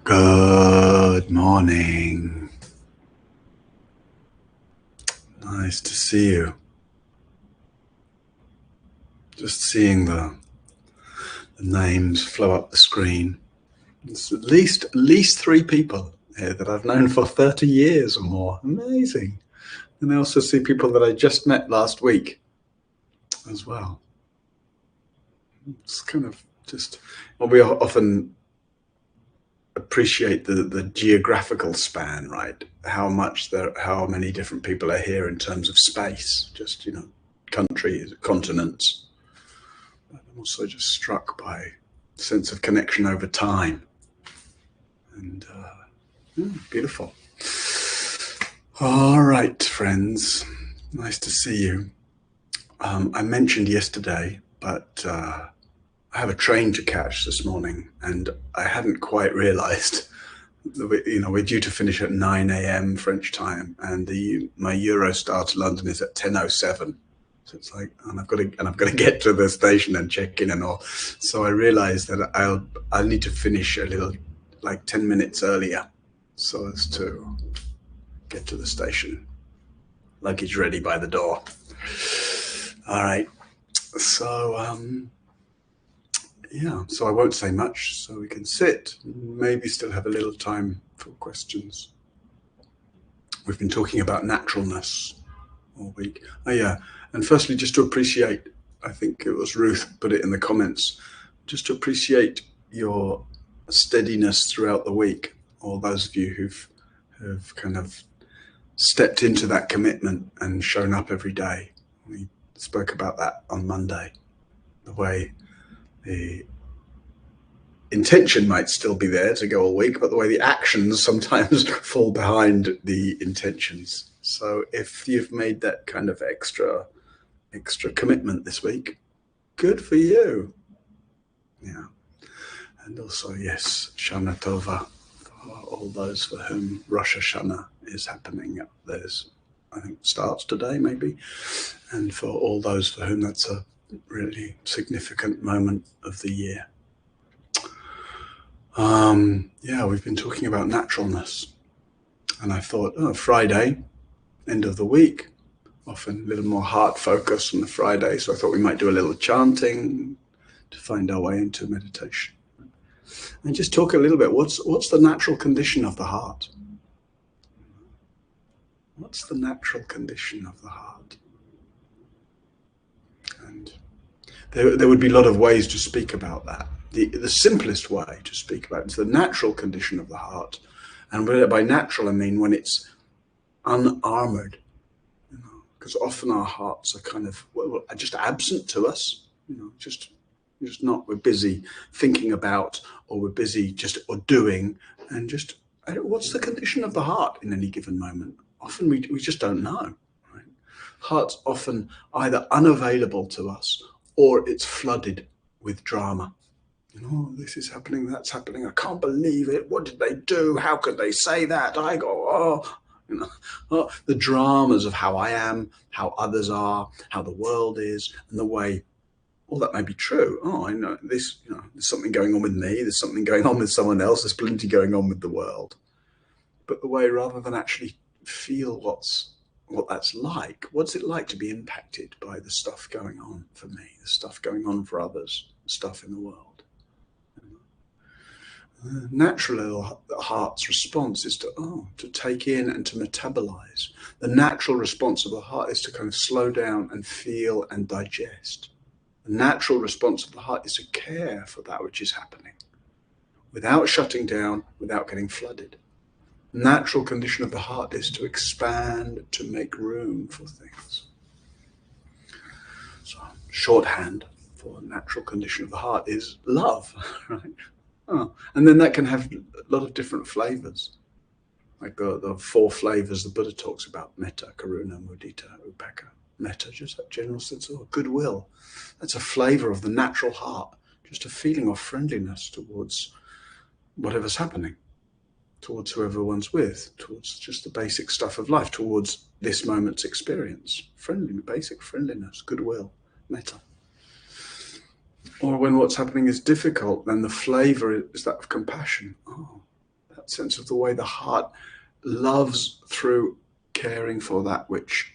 Good morning. Nice to see you. Just seeing the names flow up the screen. There's at least 3 people here that I've known for 30 years or more. Amazing. And I also see people that I just met last week as well. It's kind of just, well, we often appreciate the geographical span, right? How many different people are here in terms of space, just, countries, continents. But I'm also just struck by a sense of connection over time. And beautiful. All right, friends. Nice to see you. I mentioned yesterday, but I have a train to catch this morning, and I hadn't quite realized that we're due to finish at 9 a.m. French time, and my Eurostar to London is at 10:07. So it's like, and I've got to get to the station and check in and all. So I realized that I'll need to finish a little, like 10 minutes earlier, so as to get to the station. Luggage ready by the door. All right. So so I won't say much, so we can sit, maybe still have a little time for questions. We've been talking about naturalness all week. And firstly, just to appreciate, I think it was Ruth put it in the comments, just to appreciate your steadiness throughout the week, all those of you who've kind of stepped into that commitment and shown up every day. We spoke about that on Monday, the way the intention might still be there to go all week, but the way the actions sometimes fall behind the intentions. So if you've made that kind of extra commitment this week, good for you. Yeah. And also, yes, Shana Tova, for all those for whom Rosh Hashanah is happening. There's, I think, starts today maybe. And for all those for whom that's a really significant moment of the year. We've been talking about naturalness. And I thought, Friday, end of the week, often a little more heart focus on the Friday. So I thought we might do a little chanting to find our way into meditation. And just talk a little bit, what's the natural condition of the heart? What's the natural condition of the heart? And there would be a lot of ways to speak about that. The simplest way to speak about it is the natural condition of the heart. And by natural, I mean when it's unarmored. Because often our hearts are kind of just absent to us. Just not, we're busy thinking about, or we're busy or doing, and just, what's the condition of the heart in any given moment? Often we just don't know. Right? Heart's often either unavailable to us, or it's flooded with drama. This is happening, that's happening, I can't believe it, what did they do, how could they say that, I go, the dramas of how I am, how others are, how the world is, and the way all that may be true. I know this, there's something going on with me, there's something going on with someone else, there's plenty going on with the world. But the way, rather than actually feel what that's like, what's it like to be impacted by the stuff going on for me, the stuff going on for others, the stuff in the world. Naturally, the heart's response is to take in and to metabolize. The natural response of the heart is to kind of slow down and feel and digest. The natural response of the heart is to care for that which is happening, without shutting down, without getting flooded. The natural condition of the heart is to expand, to make room for things. So, shorthand for the natural condition of the heart is love, right? And then that can have a lot of different flavors, like the 4 flavors the Buddha talks about: metta, karuna, mudita, upekkha. Metta, just that general sense of goodwill. That's a flavor of the natural heart, just a feeling of friendliness towards whatever's happening, towards whoever one's with, towards just the basic stuff of life, towards this moment's experience. Basic friendliness, goodwill, metta. Or when what's happening is difficult, then the flavor is that of compassion. that sense of the way the heart loves through caring for that which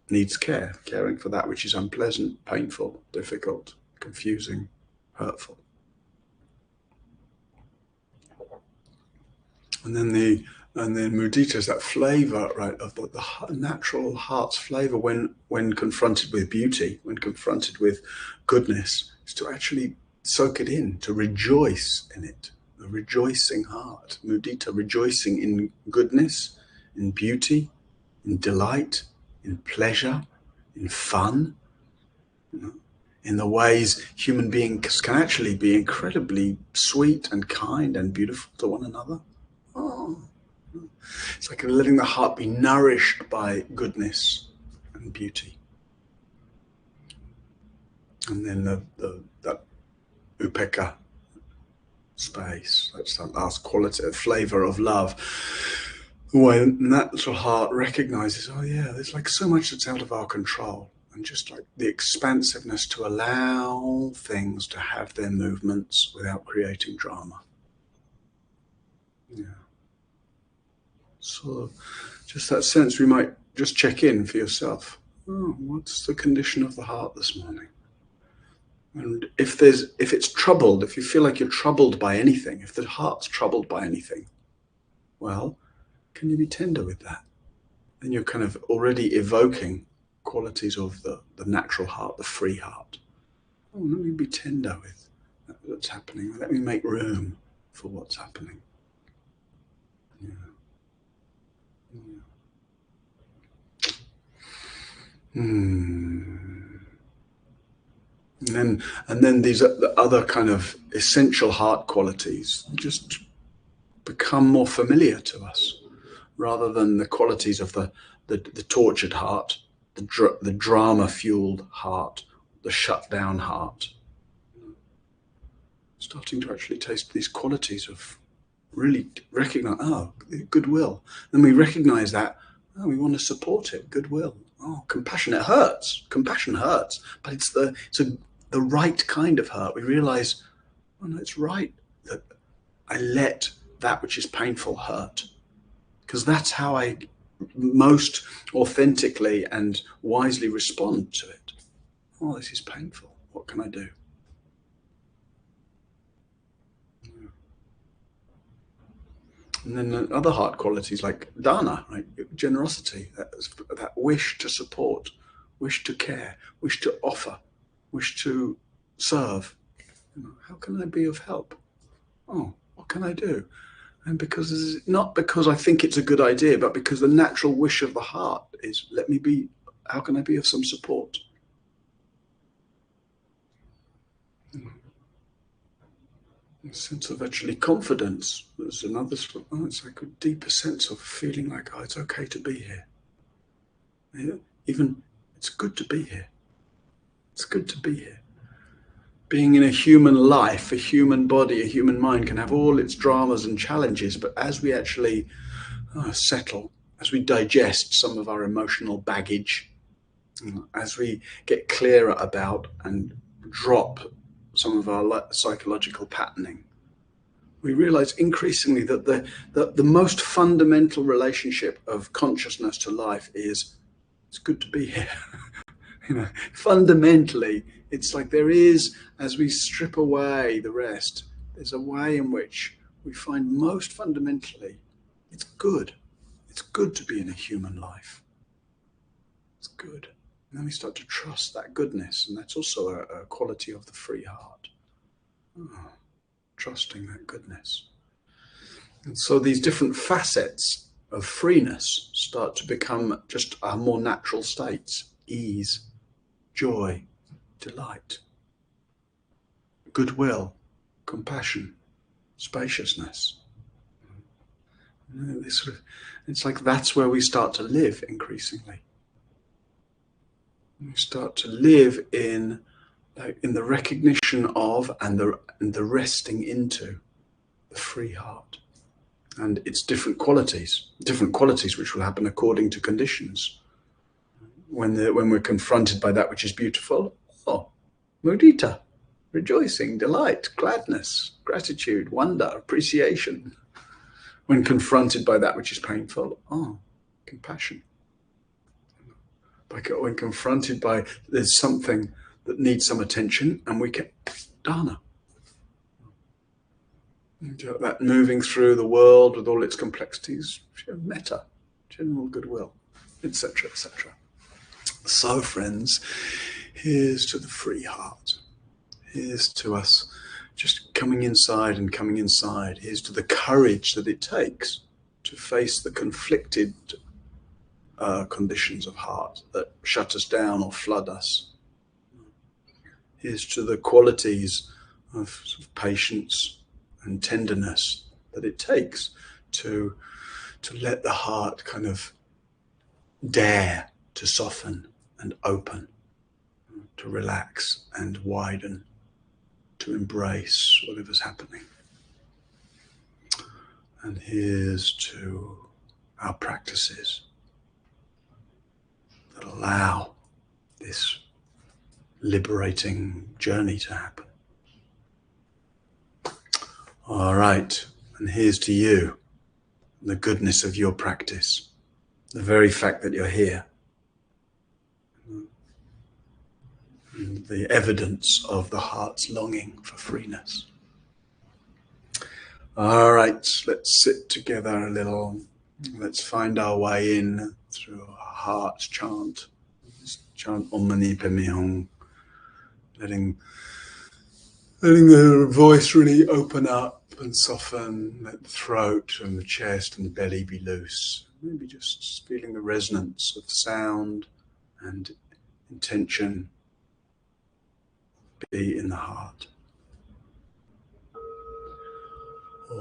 needs care, caring for that which is unpleasant, painful, difficult, confusing, hurtful. And then mudita is that flavor, right, of the natural heart's flavor when confronted with beauty, when confronted with goodness, is to actually soak it in, to rejoice in it. A rejoicing heart, mudita, rejoicing in goodness, in beauty, in delight, in pleasure, in fun, in the ways human beings can actually be incredibly sweet and kind and beautiful to one another. Oh, it's like letting the heart be nourished by goodness and beauty. And then that upekkha space, that's that last quality, flavor of love. When that little heart recognizes, oh yeah, there's like so much that's out of our control, and just like the expansiveness to allow things to have their movements without creating drama. Yeah. So just that sense, we might just check in for yourself. Oh, what's the condition of the heart this morning? And if it's troubled, if you feel like you're troubled by anything, if the heart's troubled by anything, well, can you be tender with that? Then you're kind of already evoking qualities of the natural heart, the free heart. Oh, let me be tender with what's happening. Let me make room for what's happening. Yeah. Yeah. And then these other kind of essential heart qualities just become more familiar to us, rather than the qualities of the tortured heart, the drama-fueled heart, the shut-down heart. Starting to actually taste these qualities of really recognize, oh, goodwill. Then we recognize that, oh, we want to support it, goodwill. Oh, compassion, it hurts. Compassion hurts, but it's the right kind of hurt. We realize, oh no, it's right that I let that which is painful hurt, because that's how I most authentically and wisely respond to it. Oh, this is painful. What can I do? And then other heart qualities like dana, right? Generosity, that wish to support, wish to care, wish to offer, wish to serve. How can I be of help? Oh, what can I do? And not because I think it's a good idea, but because the natural wish of the heart is, how can I be of some support? A sense of actually confidence. There's another, it's like a deeper sense of feeling like, oh, it's okay to be here. Even, it's good to be here. It's good to be here. Being in a human life, a human body, a human mind can have all its dramas and challenges, but as we actually settle, as we digest some of our emotional baggage, as we get clearer about and drop some of our psychological patterning, we realize increasingly that the most fundamental relationship of consciousness to life is, it's good to be here. Fundamentally, it's like there is, as we strip away the rest, there's a way in which we find most fundamentally, it's good. It's good to be in a human life. It's good. And then we start to trust that goodness, and that's also a quality of the free heart. Oh, trusting that goodness. And so these different facets of freeness start to become just our more natural states: ease, joy, delight, goodwill, compassion, spaciousness. It's like that's where we start to live increasingly. We start to live in the recognition of and the resting into the free heart and its different qualities which will happen according to conditions. When we're confronted by that which is beautiful, oh, mudita, rejoicing, delight, gladness, gratitude, wonder, appreciation. When confronted by that which is painful, compassion. When confronted by there's something that needs some attention, and we can dana. That moving through the world with all its complexities, metta, general goodwill, etc., etc. So, friends, here's to the free heart. Here's to us just coming inside and coming inside. Here's to the courage that it takes to face the conflicted conditions of heart that shut us down or flood us. Here's to the qualities of patience and tenderness that it takes to let the heart kind of dare to soften and open, to relax and widen, to embrace whatever's happening. And here's to our practices that allow this liberating journey to happen. All right, and here's to you, the goodness of your practice, the very fact that you're here, and the evidence of the heart's longing for freeness. All right, let's sit together a little. Let's find our way in through our heart's chant. Just chant Om Mani Padme Hum, letting the voice really open up and soften. Let the throat and the chest and the belly be loose. Maybe just feeling the resonance of sound and intention be in the heart.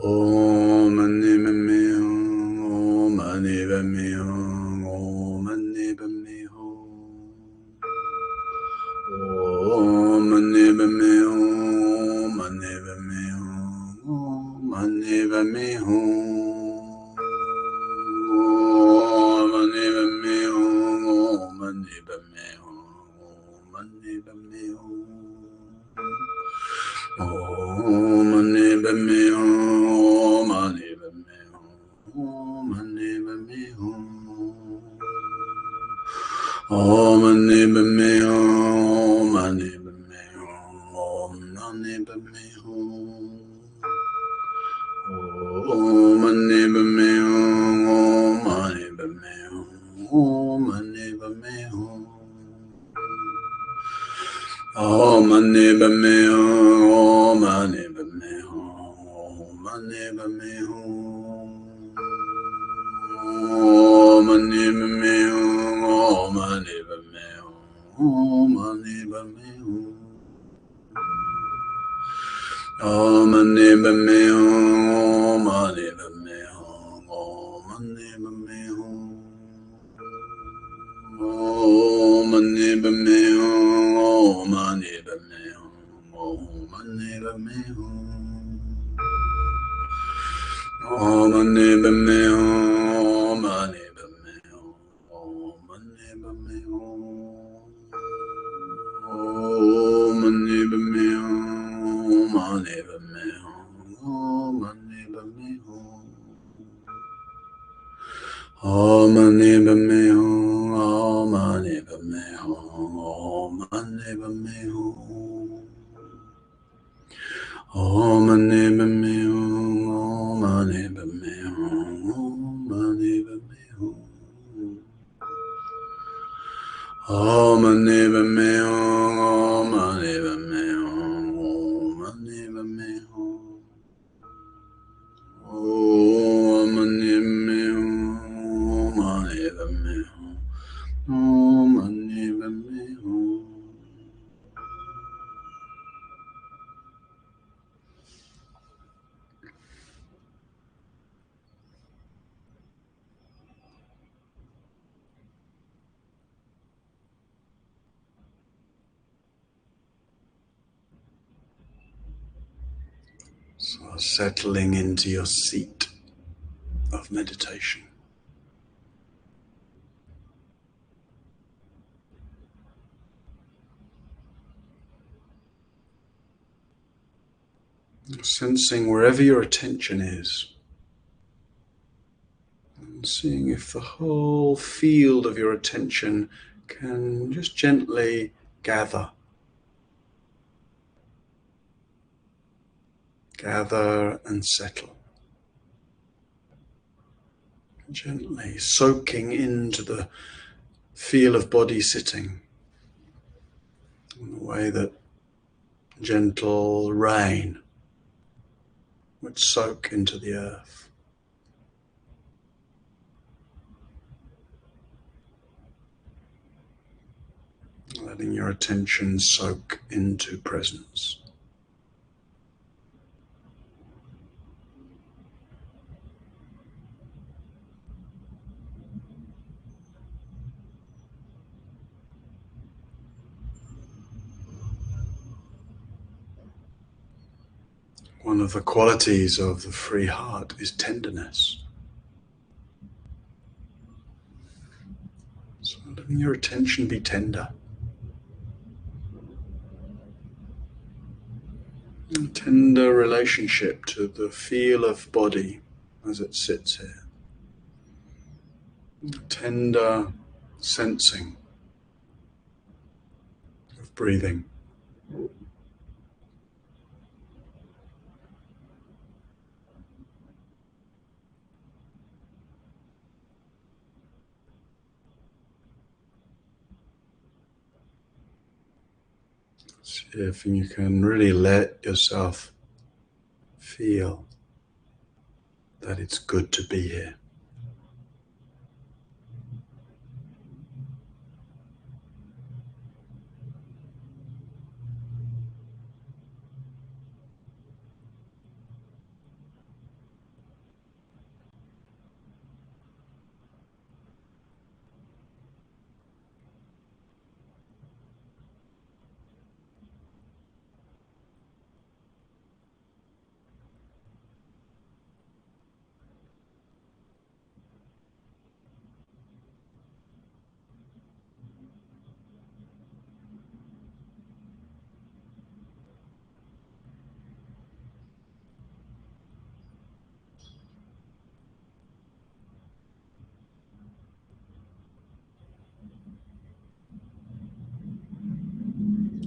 Om Mani Padme Hum, Om Mani Padme Hum, Om Mani Padme Hum, Om Mani Padme Hum, Mani Padme Hum, Om Mani Padme Hum, Om Mani Padme Hum, Om Mani Padme Hum, Om Mani Padme Hum. Om Mani Padme Hum, Mani Padme Hum, Mani Padme Hum. Om Mani Padme Hum, Mani Padme Hum, Om Mani Padme Hum. Om Mani Padme Hum, Mani Padme Hum, Om Mani Padme Hum. Om Mani Padme Hum, Mani Padme Hum, Mani Padme Hum. Om Mani Padme Hum, Mani Padme Hum, Mani Padme Hum. Om Mani Padme Hum, Mani Padme Hum, Mani Padme Hum. Om Mani Padme Hum, Mani Padme Hum, Mani Padme Hum. Om Mani Padme Hum, Mani Padme Hum, Mani Padme Hum. Om Mani Padme Hum, Mani Padme Hum, Mani Padme Hum. Om Mani Padme Hum, Mani Padme Hum, Mani Padme Hum. Om Mani Padme Hum, Mani Padme Hum, Mani Padme Hum. Om Mani Padme Hum, Mani Padme Hum, Mani Padme Hum. Om Mani Padme Hum, Mani Padme Hum, Om Mani Padme Hum. So settling into your seat of meditation. Sensing wherever your attention is, seeing if the whole field of your attention can just gently gather and settle, gently soaking into the feel of body sitting in the way that gentle rain would soak into the earth. Letting your attention soak into presence. One of the qualities of the free heart is tenderness. So letting your attention be tender. A tender relationship to the feel of body as it sits here. A tender sensing of breathing. See if you can really let yourself feel that it's good to be here.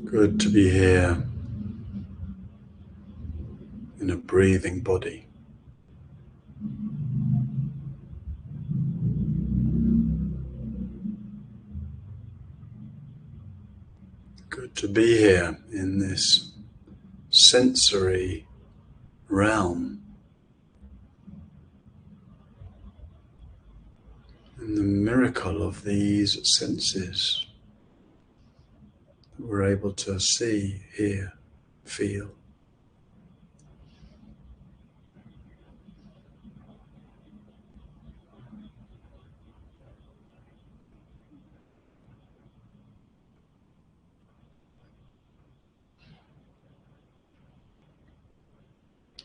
Good to be here in a breathing body. Good to be here in this sensory realm, in the miracle of these senses that we're able to see, hear, feel.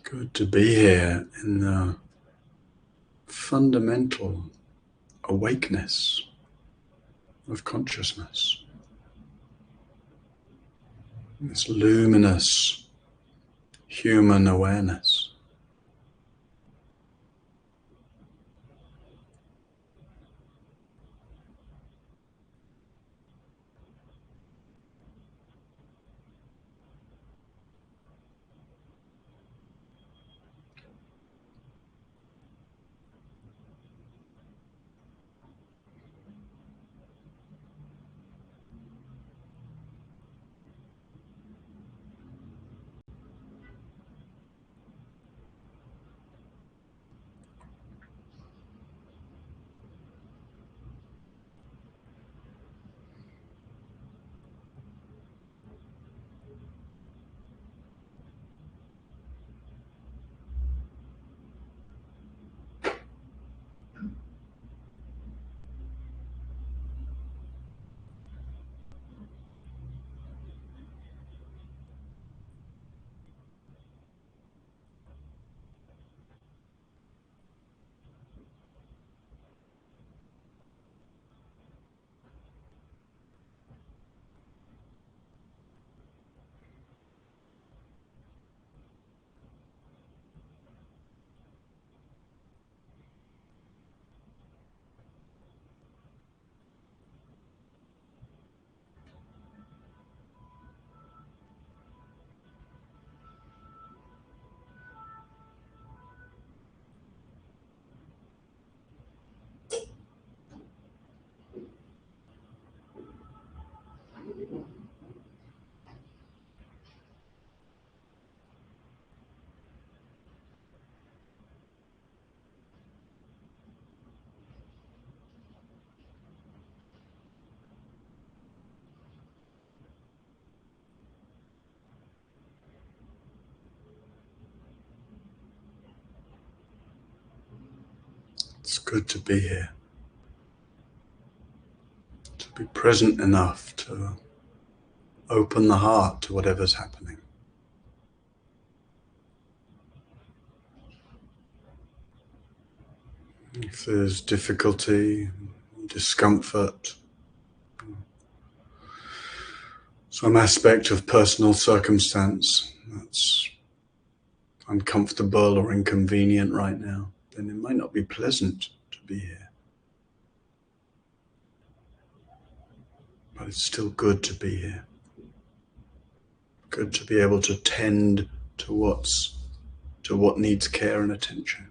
Good to be here in the fundamental awakeness of consciousness, this luminous human awareness. It's good to be here, to be present enough to open the heart to whatever's happening. If there's difficulty, discomfort, some aspect of personal circumstance that's uncomfortable or inconvenient right now, then it might not be pleasant to be here. But it's still good to be here. Good to be able to tend to what needs care and attention.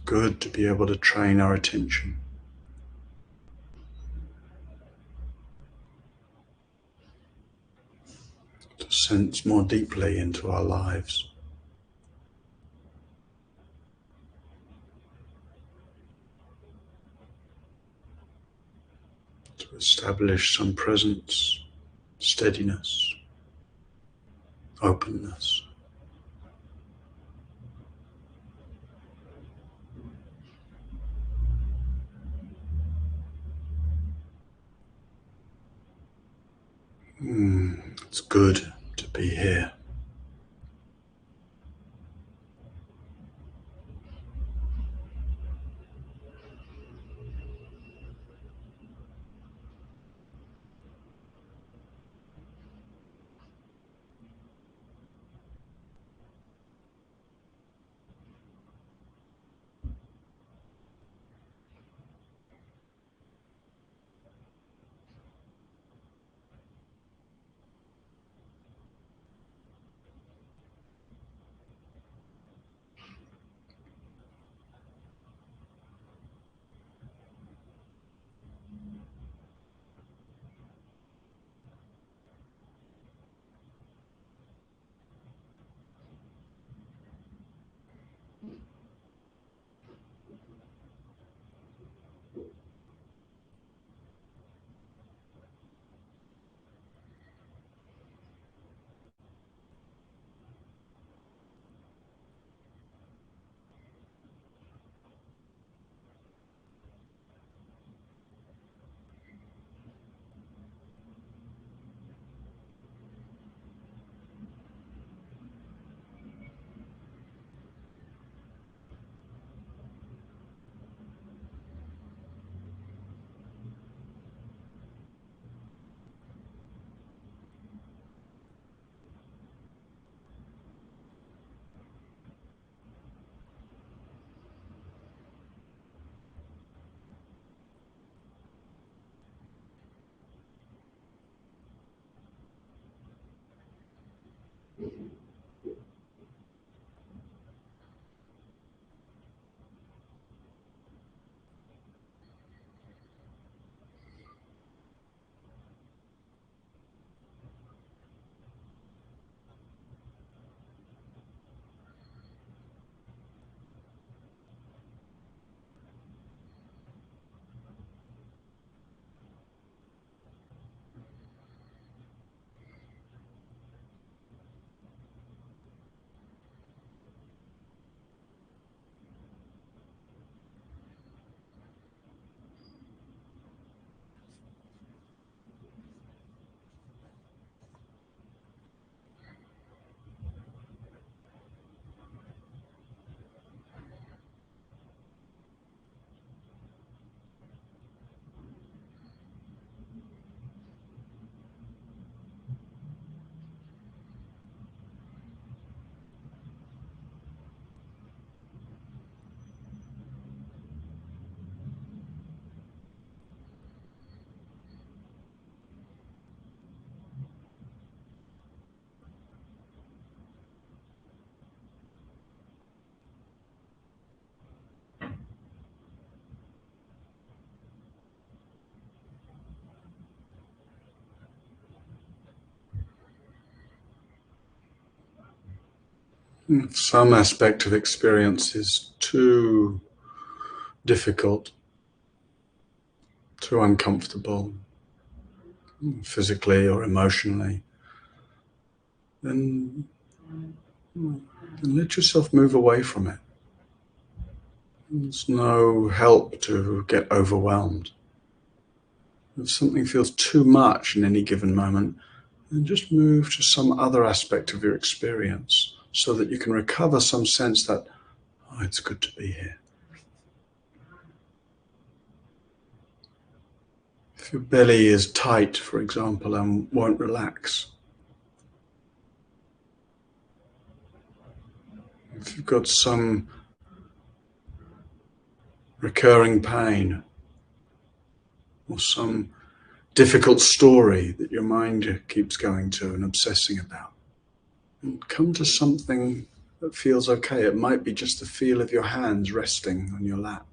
Good to be able to train our attention. To sense more deeply into our lives. To establish some presence, steadiness, openness. It's good to be here. If some aspect of experience is too difficult, too uncomfortable, physically or emotionally, then, then let yourself move away from it. There's no help to get overwhelmed. If something feels too much in any given moment, then just move to some other aspect of your experience so that you can recover some sense that, oh, it's good to be here. If your belly is tight, for example, and won't relax, if you've got some recurring pain or some difficult story that your mind keeps going to and obsessing about, and come to something that feels okay. It might be just the feel of your hands resting on your lap.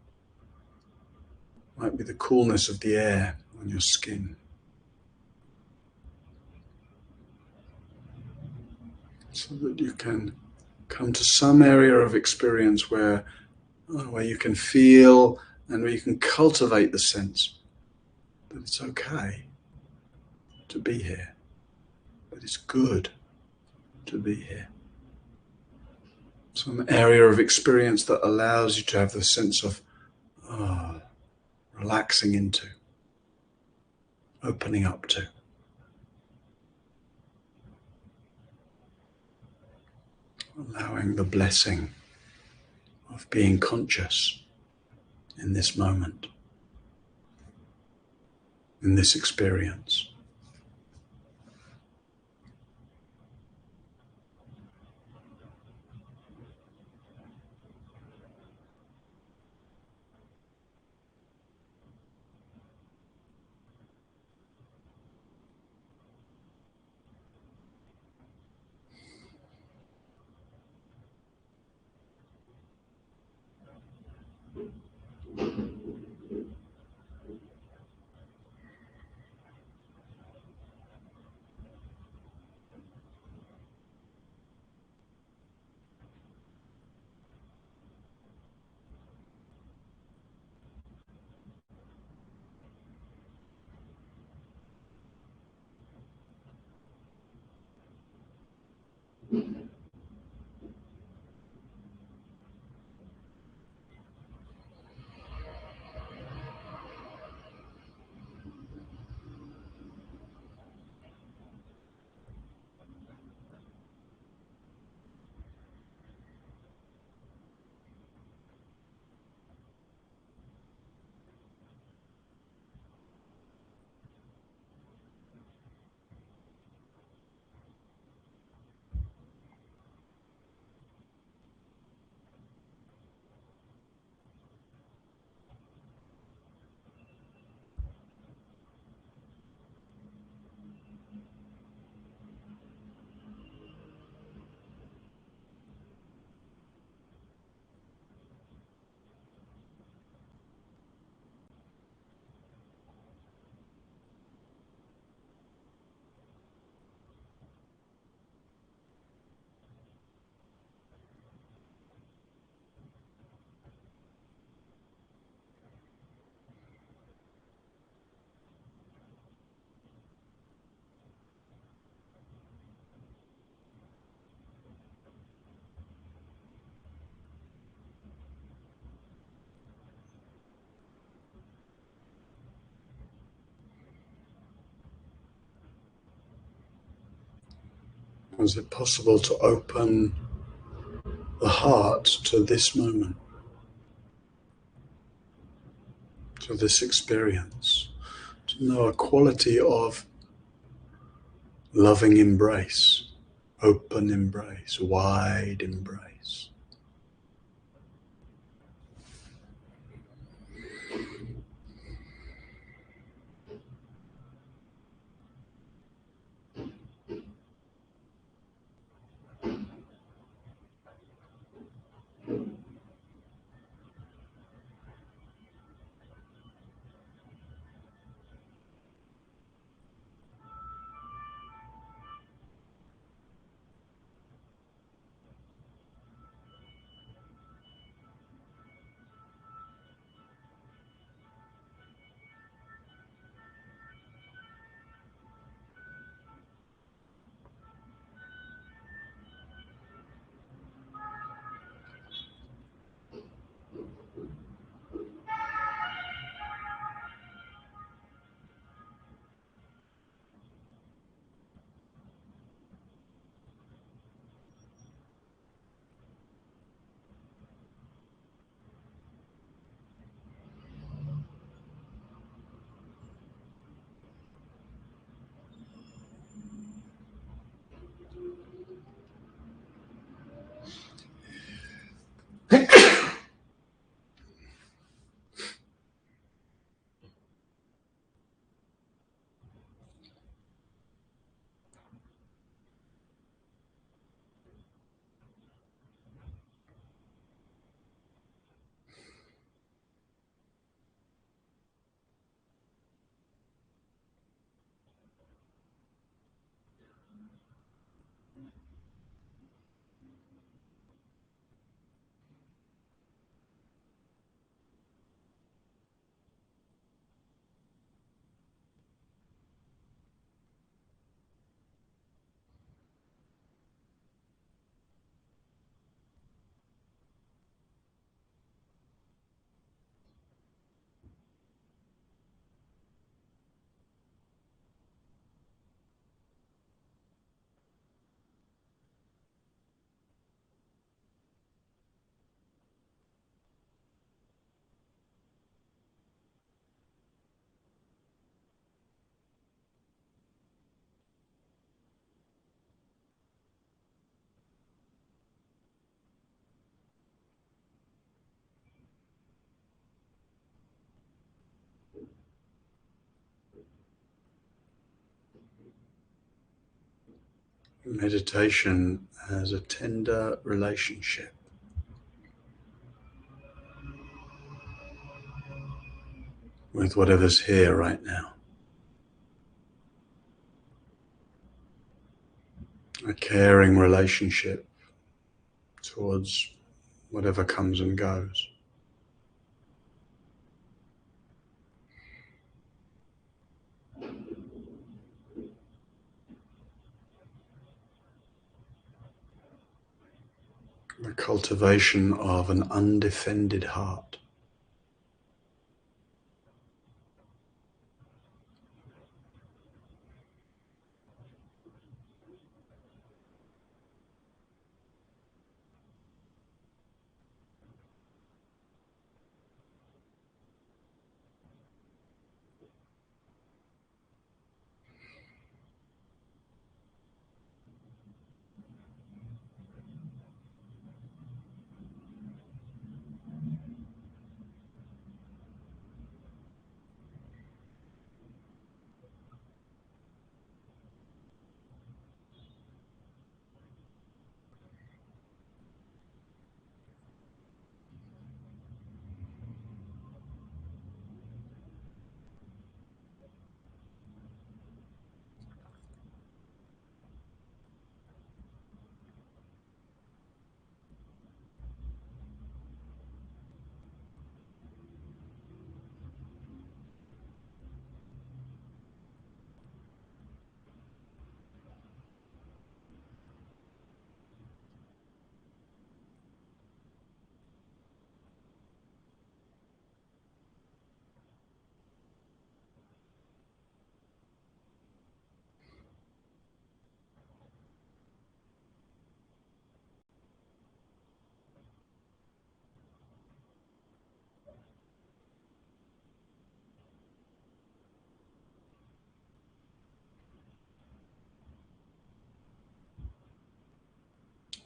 It might be the coolness of the air on your skin. So that you can come to some area of experience where you can feel and where you can cultivate the sense that it's okay to be here, that it's good to be here. Some area of experience that allows you to have the sense of relaxing into, opening up to. Allowing the blessing of being conscious in this moment, in this experience. Is it possible to open the heart to this moment, to this experience, to know a quality of loving embrace, open embrace, wide embrace? Meditation as a tender relationship with whatever's here right now. A caring relationship towards whatever comes and goes. The cultivation of an undefended heart.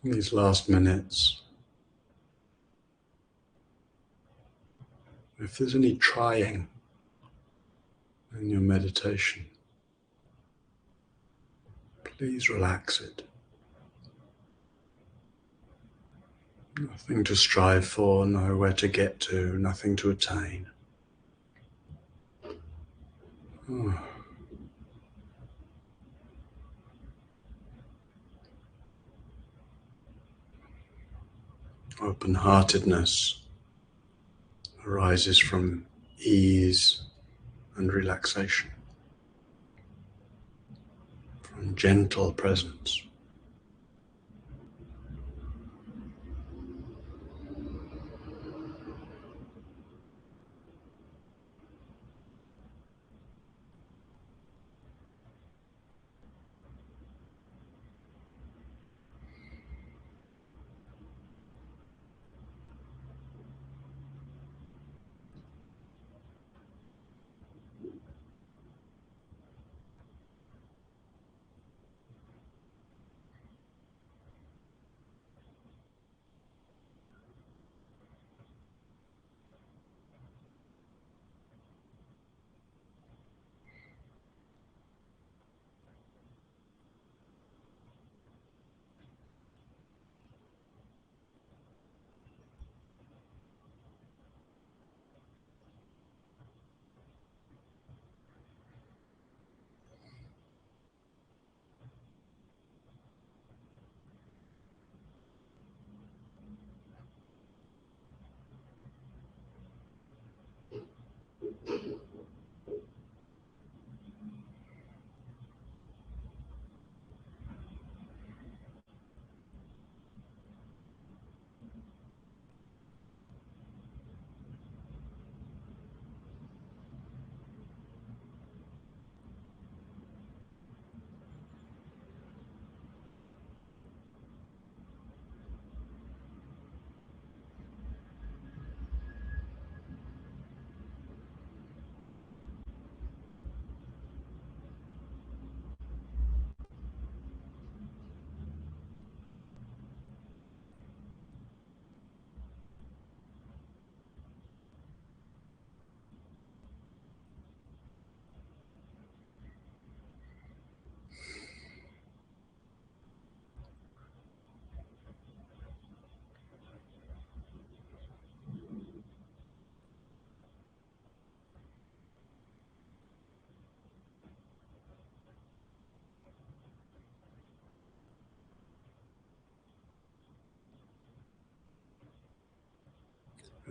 In these last minutes, if there's any trying in your meditation, please relax it. Nothing to strive for, nowhere to get to, nothing to attain. Oh. Open-heartedness arises from ease and relaxation, from gentle presence.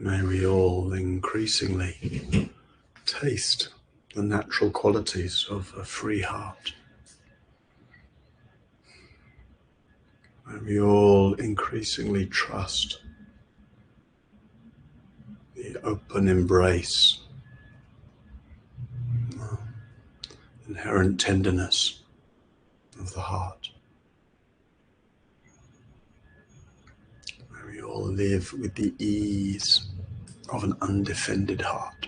May we all increasingly taste the natural qualities of a free heart. May we all increasingly trust the open embrace, inherent tenderness of the heart. May we all live with the ease of an undefended heart.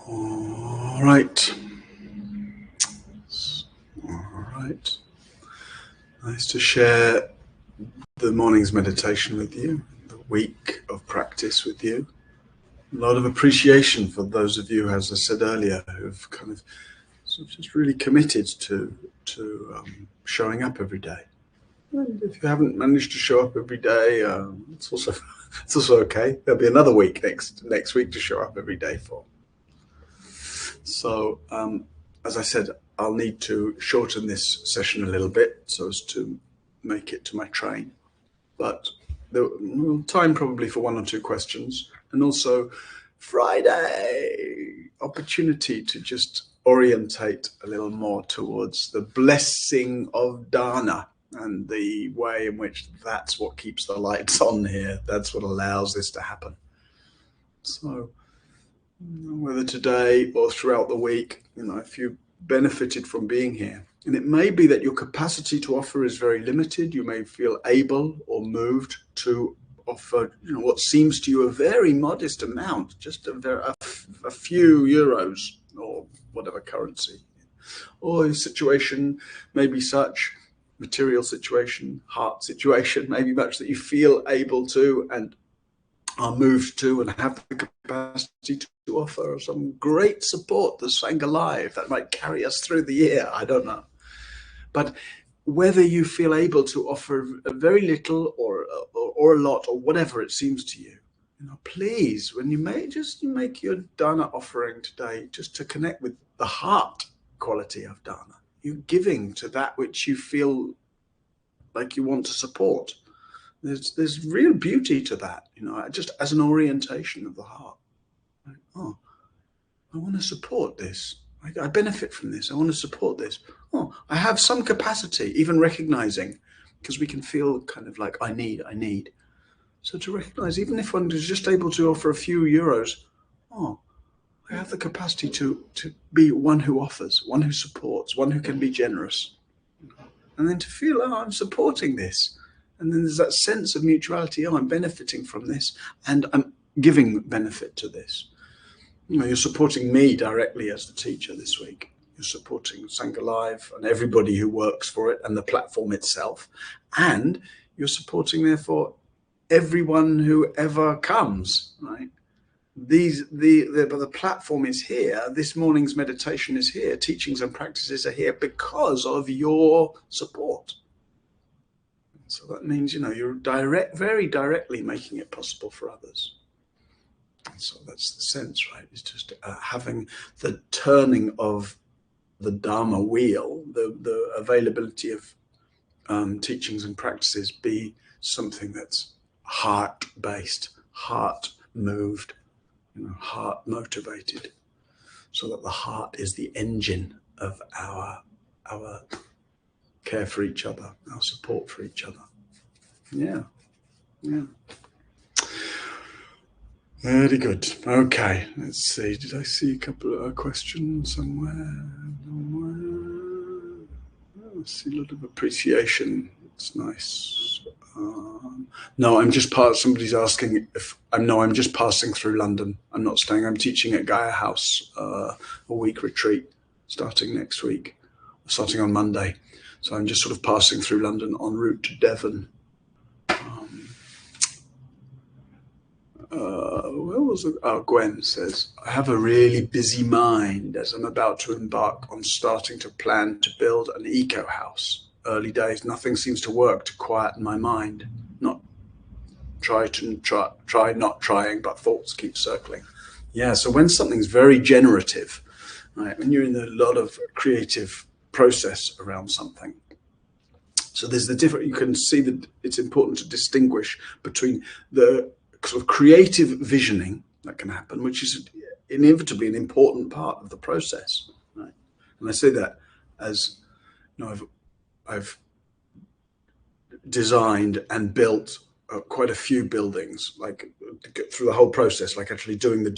All right. All right. Nice to share the morning's meditation with you, the week of practice with you. A lot of appreciation for those of you, as I said earlier, who've kind of sort of just really committed to showing up every day. And if you haven't managed to show up every day, it's also okay. There'll be another week next week to show up every day for. So, as I said, I'll need to shorten this session a little bit so as to make it to my train. But the time probably for one or two questions, and also Friday opportunity to just orientate a little more towards the blessing of dana and the way in which that's what keeps the lights on here. That's what allows this to happen. So whether today or throughout the week, if you benefited from being here, and it may be that your capacity to offer is very limited, you may feel able or moved to offer what seems to you a very modest amount, just a few euros or whatever currency, or your situation may be such, material situation, heart situation, maybe much that you feel able to and are moved to and have the capacity to offer some great support, the Sangha Live, that might carry us through the year. I don't know. But whether you feel able to offer a very little or a lot or whatever it seems to you, please, when you make your dana offering today, just to connect with the heart quality of dana, you're giving to that which you feel like you want to support. There's real beauty to that, just as an orientation of the heart. Like, oh, I want to support this. I benefit from this. I want to support this. Oh, I have some capacity, even recognizing, because we can feel kind of like, I need. So to recognize, even if one is just able to offer a few euros, I have the capacity to be one who offers, one who supports, one who can be generous. And then to feel, I'm supporting this. And then there's that sense of mutuality. I'm benefiting from this, and I'm giving benefit to this. You're supporting me directly as the teacher this week. You're supporting Sangha Live and everybody who works for it and the platform itself. And you're supporting, therefore, everyone who ever comes, right? The platform is here. This morning's meditation is here. Teachings and practices are here because of your support. So that means, you're very directly making it possible for others. So that's the sense, right? It's just having the turning of the Dharma wheel, the availability of teachings and practices be something that's heart-based, heart-moved, heart-motivated, so that the heart is the engine of our care for each other, our support for each other. Yeah. Very good. Okay, let's see. Did I see a couple of questions somewhere? I see a lot of appreciation. It's nice. No, I'm just somebody's asking if I'm just passing through London. I'm not staying. I'm teaching at Gaia House, a week retreat starting next week, starting on Monday. So I'm just sort of passing through London en route to Devon. Where was it? Gwen says, I have a really busy mind as I'm about to embark on starting to plan to build an eco house early days, nothing seems to work to quieten my mind. Not try not trying, but thoughts keep circling. Yeah, so when something's very generative, right, when you're in a lot of creative process around something, so there's the different, you can see that it's important to distinguish between the sort of creative visioning that can happen, which is inevitably an important part of the process, right? And I say that as, you know, I've designed and built quite a few buildings, like through the whole process, like actually doing the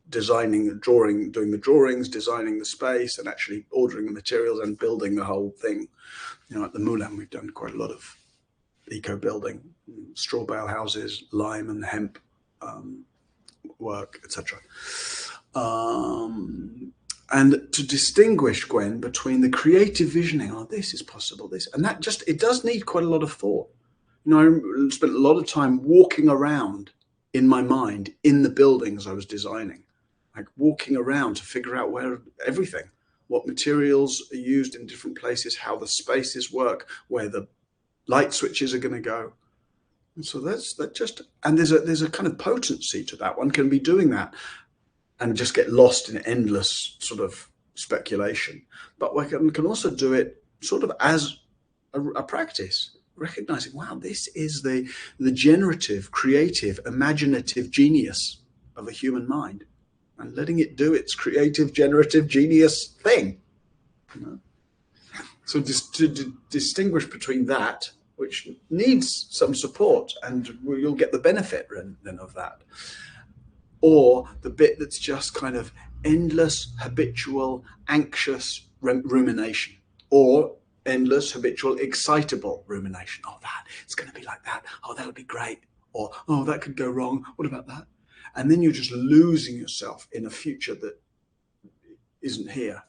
designing, drawing, doing the drawings, designing the space, and actually ordering the materials and building the whole thing. You know, at the Moulin, we've done quite a lot of eco building, straw bale houses, lime and hemp work, etc. And to distinguish, Gwen, between the creative visioning, oh, this is possible, this, and that just, it does need quite a lot of thought. You know, I spent a lot of time walking around in my mind in the buildings I was designing, like walking around to figure out where everything, what materials are used in different places, how the spaces work, where the light switches are going to go. And so and there's a kind of potency to that. One can be doing that and just get lost in endless sort of speculation. But one can also do it sort of as a practice, recognizing, wow, this is the generative, creative, imaginative genius of a human mind, and letting it do its creative, generative genius thing. You know? So just to distinguish between that, which needs some support, and you'll get the benefit then of that, or the bit that's just kind of endless, habitual, anxious rumination, or endless, habitual, excitable rumination. Oh, that, it's going to be like that. Oh, that would be great. Or, oh, that could go wrong. What about that? And then you're just losing yourself in a future that isn't here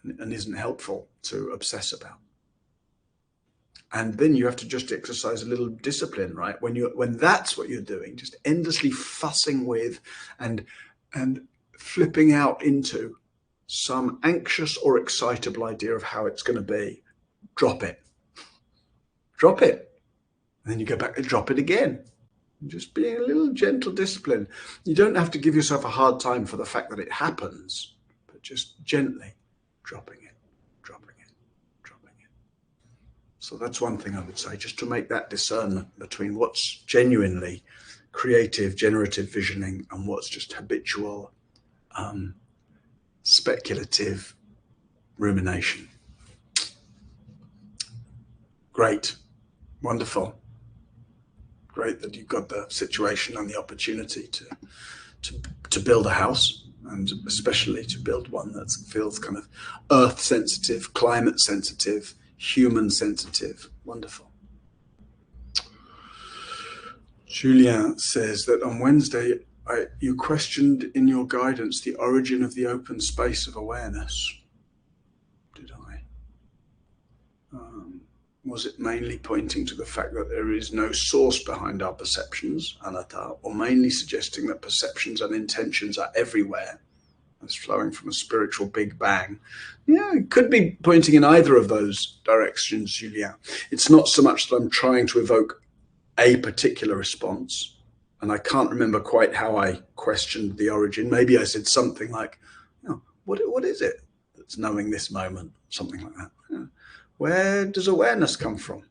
and isn't helpful to obsess about. And then you have to just exercise a little discipline, right? When that's what you're doing, just endlessly fussing with and flipping out into some anxious or excitable idea of how it's going to be. Drop it. Drop it. And then you go back and drop it again. Just being a little gentle discipline. You don't have to give yourself a hard time for the fact that it happens, but just gently dropping it, dropping it, dropping it. So that's one thing I would say, just to make that discernment between what's genuinely creative, generative visioning and what's just habitual, speculative rumination. Great. Wonderful. Great that you've got the situation and the opportunity to build a house, and especially to build one that feels kind of earth sensitive, climate sensitive, human sensitive. Wonderful. Julien says that on Wednesday, you questioned in your guidance the origin of the open space of awareness. Did I? Was it mainly pointing to the fact that there is no source behind our perceptions, anatta, or mainly suggesting that perceptions and intentions are everywhere, as flowing from a spiritual big bang? Yeah, it could be pointing in either of those directions, Julien. It's not so much that I'm trying to evoke a particular response, and I can't remember quite how I questioned the origin. Maybe I said something like, oh, what is it that's knowing this moment? Something like that. Yeah. Where does awareness come from?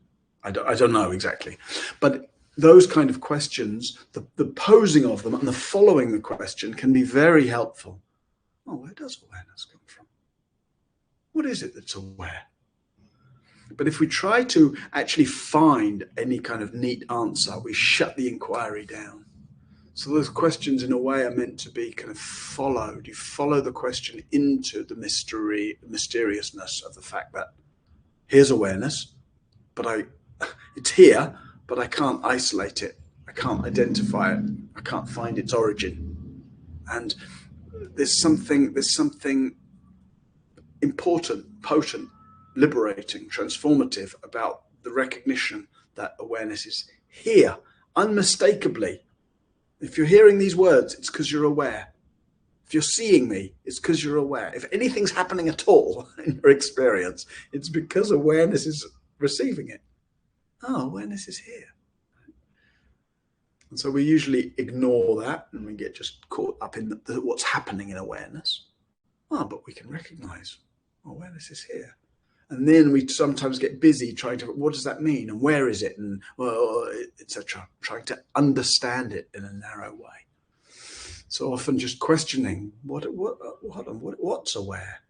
I don't know exactly. But those kind of questions, the posing of them and the following the question can be very helpful. Oh, where does awareness come from? What is it that's aware? But if we try to actually find any kind of neat answer, we shut the inquiry down. So those questions, in a way, are meant to be kind of followed. You follow the question into the mysteriousness of the fact that here's awareness, but it's here, but I can't isolate it. I can't identify it. I can't find its origin. And there's something important, potent, liberating, transformative about the recognition that awareness is here, unmistakably. If you're hearing these words, it's because you're aware. If If you're seeing me, it's because you're aware. If anything's happening at all in your experience, it's because awareness is receiving it. Oh, awareness is here. And so we usually ignore that and we get just caught up in what's happening in awareness. Oh, but we can recognize awareness is here. And then we sometimes get busy trying to, what does that mean? And where is it? And well, etc. Trying to understand it in a narrow way. So often just questioning, what's aware?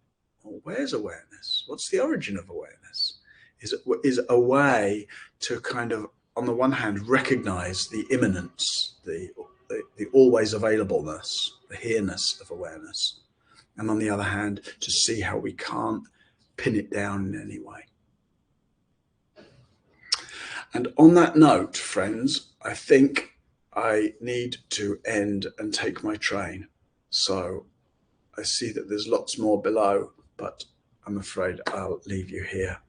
Well, where's awareness? What's the origin of awareness? Is a way to kind of, on the one hand, recognize the immanence, the always availableness, the here-ness of awareness. And on the other hand, to see how we can't pin it down in any way. And on that note, friends, I think I need to end and take my train. So I see that there's lots more below, but I'm afraid I'll leave you here.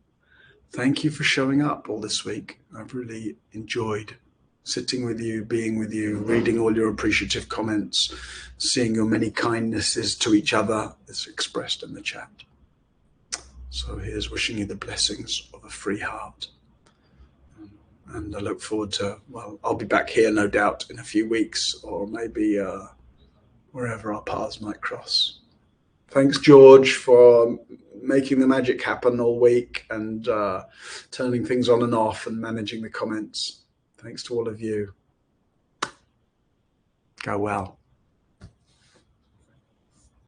Thank you for showing up all this week. I've really enjoyed sitting with you, being with you, reading all your appreciative comments, seeing your many kindnesses to each other as expressed in the chat. So here's wishing you the blessings of a free heart. And I look forward to, well, I'll be back here no doubt in a few weeks, or maybe wherever our paths might cross. Thanks, George, for making the magic happen all week and turning things on and off and managing the comments. Thanks to all of you. Go well.